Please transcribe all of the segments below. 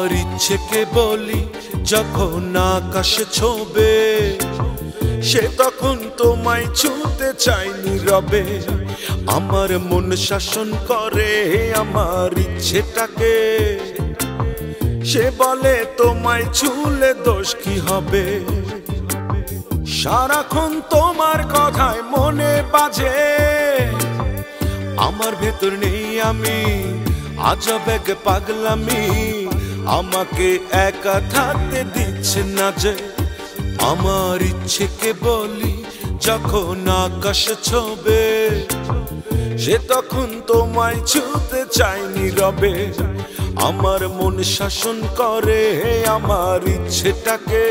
আমার ইচ্ছেকে বলি যখন আকাশে ছোবে, সে তখন তোমায় ছুঁতে চাই নীরবে। আমার মন শাসন করে আমার ইচ্ছেটাকে, সে বলে তোমায় ছুলে দোষ কি হবে। সারাক্ষণ তোমার কথায় মনে বাজে, আমার ভেতর নেই আমি আজব এক পাগলামি। আমাকে একা থাকতে দিচ্ছে না যে, আমার ইচ্ছেকে বলি যখন আকাশ ছোবে, সে তখন তোমায় ছুঁতে চাই নীরবে। আমার মন শাসন করে আমার ইচ্ছেটাকে,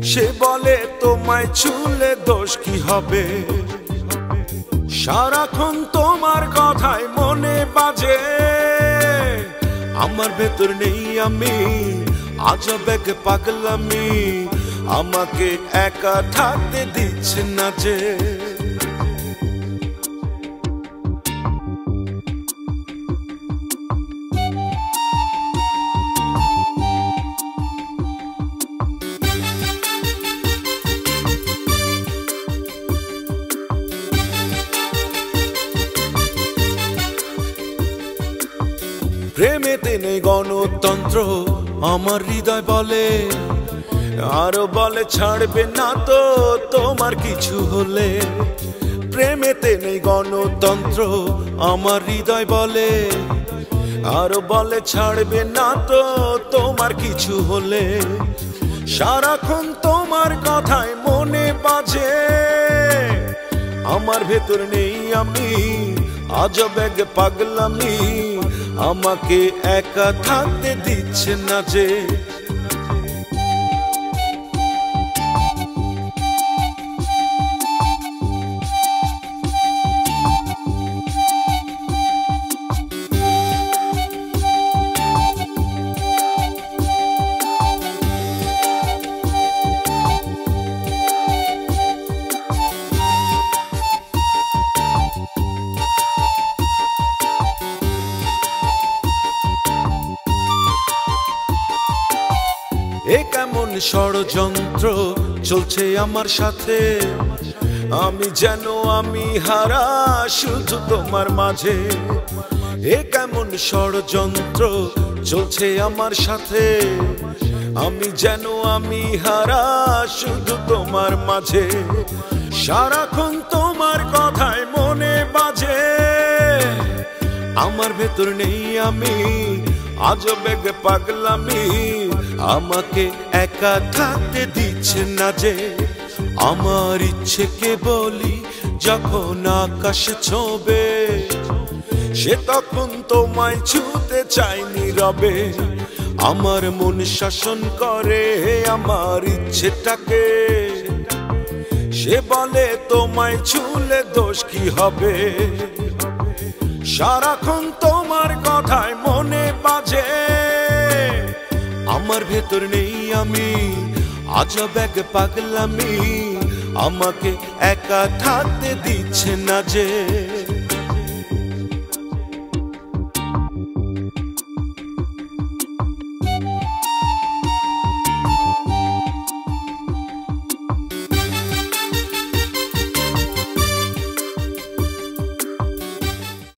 সে বলে তোমায় ছুলে দোষ কি হবে। সারাক্ষণ তোমার কথায় মনে বাজে, আমার ভেতর নেই আমি আজব এক পাগলামি। আমাকে একা থাকতে দিচ্ছে না যে। প্রেমেতে নেই গণতন্ত্র আমার হৃদয় বলে, আরো বলে ছাড়বে না তো তোমার কিছু হলে। প্রেমেতে নেই গণতন্ত্র আমার হৃদয় বলে, আরো বলে ছাড়বে না তো তোমার কিছু হলে। সারাক্ষণ তোমার কথায় মনে বাজে, আমার ভেতর নেই আমি আজব এক পাগলামি। আমাকে একা থাকতে দিচ্ছে না যে। এ কেমন ষড়যন্ত্র চলছে আমার সাথে, আমি যেন আমি হারা শুধু তোমার মাঝে। এ কেমন ষড়যন্ত্র চলছে আমার সাথে, আমি যেন আমি হারা শুধু তোমার মাঝে। সারাক্ষণ তোমার কথায় মনে বাজে, আমার ভেতর নেই আমি আজব এক পাগলামি। আমাকে একা থাকতে দিচ্ছে না যে। আমার ইচ্ছেকে বলি যখন আকাশ ছোবে, সে তখন তোমায় ছুঁতে চাই নীরবে। আমার মন শাসন করে আমার ইচ্ছেটাকে, সে বলে তোমায় ছুলে দোষ কি হবে। সারাক্ষণ তোমার কথায় মনে বাজে, আমার ভেতর নেই আমি আজব এক পাগলামি। আমাকে একা থাকতে দিচ্ছে না যে।